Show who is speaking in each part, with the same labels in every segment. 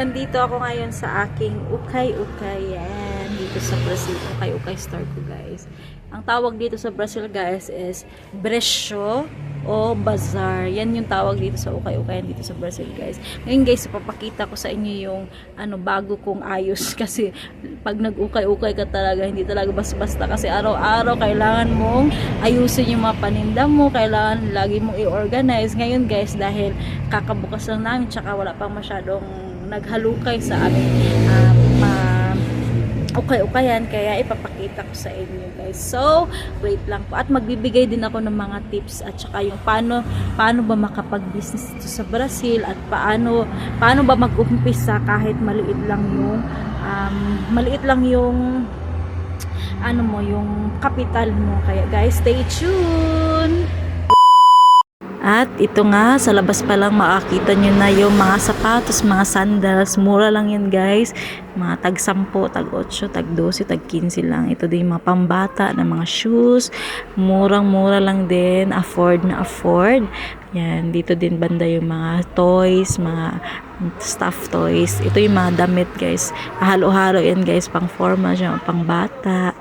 Speaker 1: Nandito ako ngayon sa aking ukay-ukay. Yan, dito sa Brazil. Ukay-ukay store ko, guys. Ang tawag dito sa Brazil, guys, is Brescio o Bazaar. Yan yung tawag dito sa ukay-ukay dito sa Brazil, guys. Ngayon, guys, papakita ko sa inyo yung bago kong ayos. Kasi pag nag-ukay-ukay ka talaga, hindi talaga basta-basta. Kasi araw-araw, kailangan mong ayusin yung mga paninda mo. Kailangan lagi mong i-organize. Ngayon, guys, dahil kakabukas lang namin, tsaka wala pang masyadong naghalukay sa aming ukay-ukayan, kaya ipapakita ko sa inyo, guys. So, wait lang po. At magbibigay din ako ng mga tips at saka yung paano ba makapag-business dito sa Brazil at paano ba mag-umpisa kahit maliit lang yung yung kapital mo. Kaya, guys, stay tuned! At ito nga, sa labas pa lang makakita nyo na yung mga sapatos, mga sandals. Mura lang yan, guys. Mga tag 10, tag 8, tag 12, tag 15 lang. Ito din yung mga pambata na mga shoes. Murang-mura lang din. Afford na afford. Yan, dito din banda yung mga toys, mga stuffed toys. Ito yung mga damit, guys. Halo-halo yan, guys. Pang formal, pang bata.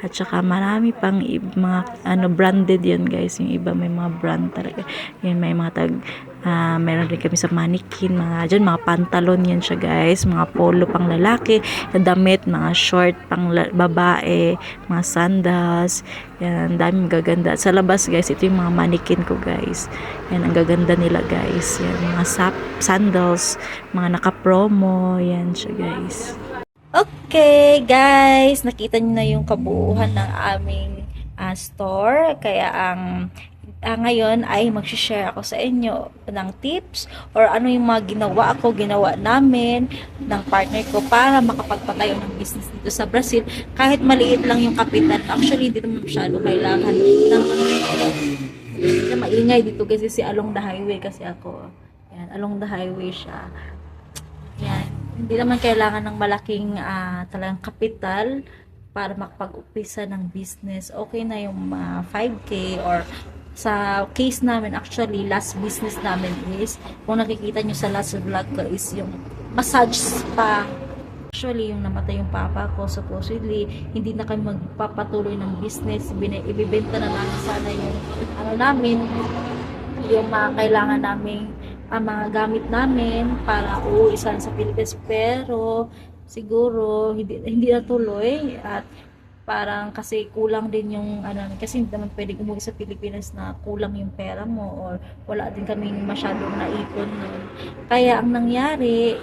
Speaker 1: At saka marami pang mga branded yan, guys. Yung iba may mga brand talaga. Yan, may mga meron rin kami sa mannequin, mga pantalon yan siya, guys. Mga polo pang lalaki, damit, mga short pang babae, mga sandals. Yan, dami magaganda. At sa labas, guys, ito yung mga mannequin ko, guys. Yan, ang gaganda nila, guys. Yan, mga sandals, mga naka-promo. Yan siya, guys. Okay, guys, nakita niyo na yung kabuuan ng aming store. Kaya ngayon ay mag-share ako sa inyo ng tips or ano yung mga ginawa namin ng partner ko para makapagpatayo ng business dito sa Brazil. Kahit maliit lang yung kapital. Actually, dito masyado kailangan ng maingay dito kasi si along the highway kasi ako. Yan, along the highway siya. Yan. Hindi naman kailangan ng malaking talagang kapital para makapag-upisa ng business. Okay na yung 5K or sa case namin, actually, last business namin is, kung nakikita nyo sa last vlog ko is yung massage spa. Actually, yung namatay yung papa ko, supposedly, hindi na kami magpapatuloy ng business. Ibibenta na namin sana yung yung mga kailangan namin ang mga gamit namin para uuwisan sa Pilipinas, pero siguro hindi natuloy at parang kasi kulang din yung kasi hindi naman pwedeng umuwi sa Pilipinas na kulang yung pera mo or wala din kaming masyadong naipon nun. Kaya ang nangyari,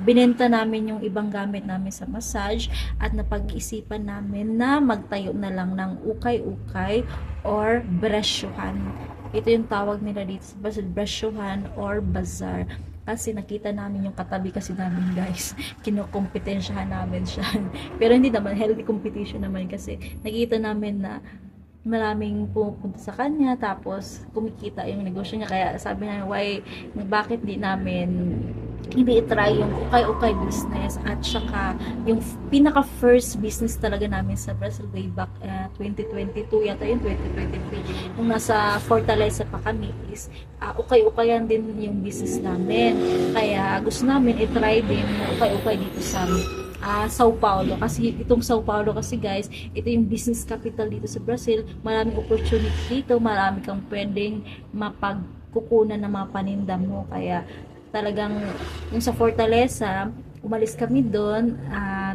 Speaker 1: binenta namin yung ibang gamit namin sa massage at napag-isipan namin na magtayo na lang ng ukay-ukay or bresyuhan. Ito yung tawag nila dito sa Brazil, Bresciuhan or Bazaar. Kasi nakita namin yung katabi kasi namin, guys. Kinukompetensyahan namin siya. Pero hindi naman, healthy competition naman kasi nakita namin na maraming pupunta sa kanya tapos kumikita yung negosyo niya. Kaya sabi namin, bakit hindi i-try yung ukay-ukay business at saka yung pinaka first business talaga namin sa Brazil way back 2022 yata yung 2023 nung nasa Fortaleza pa kami is ukay-ukayan din yung business namin. Kaya gusto namin i-try din yung ukay-ukay dito sa Sao Paulo kasi itong Sao Paulo kasi, guys, ito yung business capital dito sa Brazil. Maraming opportunity dito, marami kang pwedeng mapagkukunan ng mga paninda mo. Kaya talagang yung sa Fortaleza, umalis kami doon,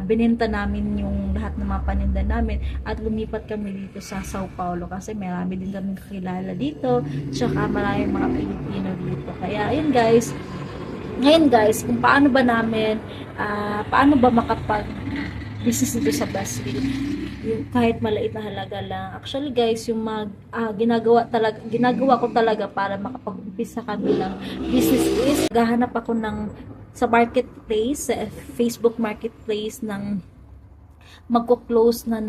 Speaker 1: binenta namin yung lahat ng mga paninda namin at lumipat kami dito sa Sao Paulo kasi marami din kami kakilala dito, tsaka maraming mga Pilipino dito. Kaya ayun, guys, ngayon, guys, kung paano ba makapag-business dito sa Brazil, yung kahit maliit na halaga lang. Actually, guys, yung ginagawa ko talaga para makapag-umpisa kami ng business is gahanap ako sa marketplace, sa Facebook marketplace ng magko-close na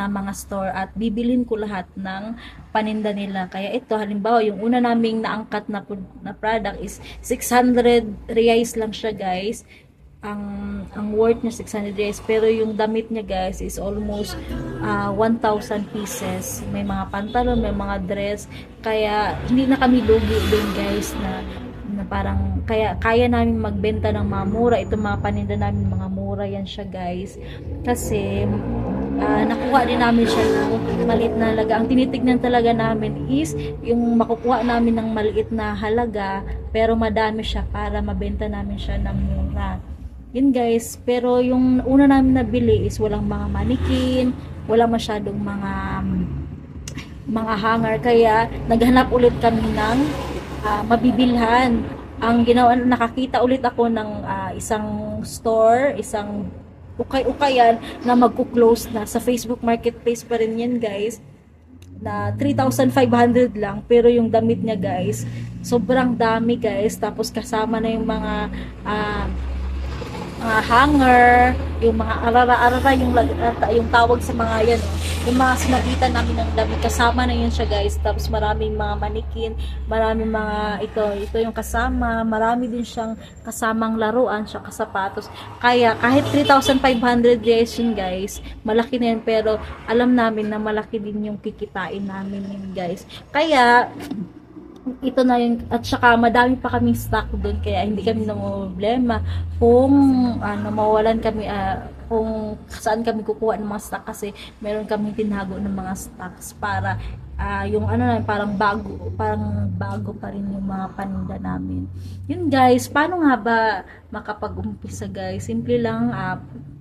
Speaker 1: mga store at bibilin ko lahat ng paninda nila. Kaya ito, halimbawa, yung una naming naangkat na product is 600 reais lang siya, guys. Ang worth niya 600 reais, pero yung damit niya, guys, is almost 1,000 pieces. May mga pantalon, may mga dress. Kaya hindi na kami lugi din, guys, na parang kaya namin magbenta ng mga mura. Ito mga paninda namin mga mura yan siya guys. Kasi nakuha din namin siya ng maliit na halaga. Ang tinitignan talaga namin is yung makukuha namin ng maliit na halaga pero madami siya para mabenta namin siya ng mura. Yun guys, pero yung una namin nabili is walang mga manikin, wala masyadong mga hanger, kaya naghanap ulit kami ng mabibilhan. Ang ginawa, nakakita ulit ako ng isang store, isang ukay-ukayan na magko-close na. Sa Facebook Marketplace pa rin yan guys, na 3,500 lang, pero yung damit niya guys sobrang dami guys, tapos kasama na yung mga hanger, yung mga arara-arara, yung tawag sa mga yan, yung mga sinabitan namin ng damit, kasama na yun siya guys. Tapos maraming mga manikin, maraming mga ito yung kasama, marami din siyang kasamang laruan, siya kasapatos. Kaya kahit 3,500 guys yun guys, malaki na yun, pero alam namin na malaki din yung kikitain namin yun guys. Kaya ito na yung, at saka madami pa kaming stock doon, kaya hindi kami na problema kung mawalan kami, kung saan kami kukuha ng mga stock, kasi meron kaming tinago ng mga stocks para yung parang bago pa rin yung mga paninda namin. Yun guys, paano nga ba makapag-umpisa guys? Simple lang,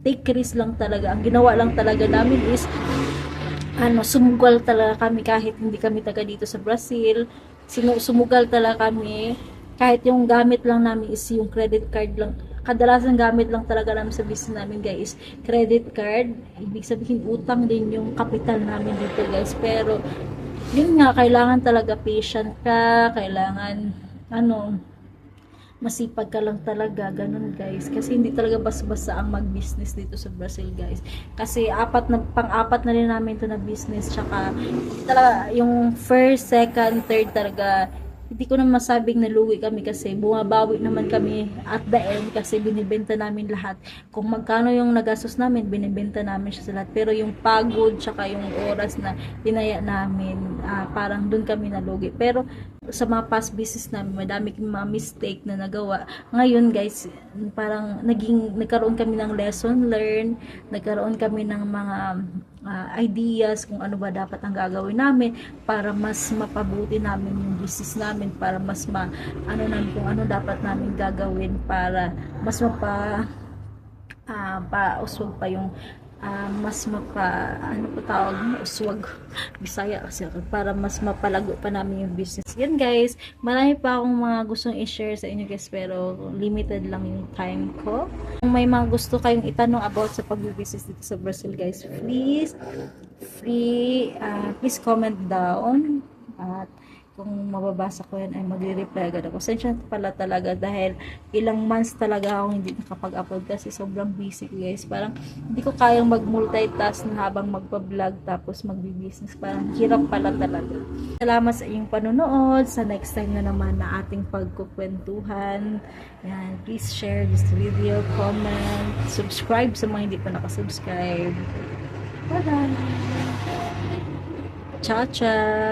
Speaker 1: take risk lang talaga. Ang ginawa lang talaga namin is sumugal talaga kami kahit hindi kami taga dito sa Brazil. Sumugal talaga kami, kahit yung gamit lang namin is yung credit card lang. Kadalasan gamit lang talaga namin sa business namin guys, credit card. Ibig sabihin utang din yung capital namin dito guys. Pero yun nga, kailangan talaga patient ka, kailangan masipag ka lang talaga, ganun guys. Kasi hindi talaga basta-basta ang mag-business dito sa Brazil guys. Kasi pang-apat na rin namin ito na business. Tsaka talaga yung first, second, third talaga, hindi ko na masabing naluwi kami kasi bumabawi naman kami at the end kasi binibenta namin lahat. Kung magkano yung nagastos namin, binibenta namin siya sa lahat. Pero yung pagod tsaka yung oras na tinaya namin, parang dun kami nalugi. Pero sa mga past business namin, madami kami mga mistake na nagawa. Ngayon guys, parang nagkaroon kami ng lesson learned, nagkaroon kami ng mga ideas kung ano ba dapat ang gagawin namin para mas mapabuti namin yung business namin, para mas namin kung ano dapat namin gagawin para mas uswag pa yung mas uswag Bisaya kasi para mas mapalago pa namin yung business. Yan guys, marami pa akong mga gustong i-share sa inyo guys, pero limited lang yung time ko. Kung may mga gusto kayong itanong about sa pag-business dito sa Brazil guys, please comment down, at kung mababasa ko yan ay magre-reply agad ako. Sensya pala talaga dahil ilang months talaga ako hindi nakapag-upload kasi sobrang busy guys. Parang hindi ko kayang mag-multitask na habang magpa-vlog tapos magbi-business. Parang hirap pala talaga. Salamat sa inyong panonood. Sa next time na naman na ating pagkukwentuhan. Yan, please share this video, comment, subscribe sa mga hindi pa nakasubscribe. Bye-bye! Ciao, ciao!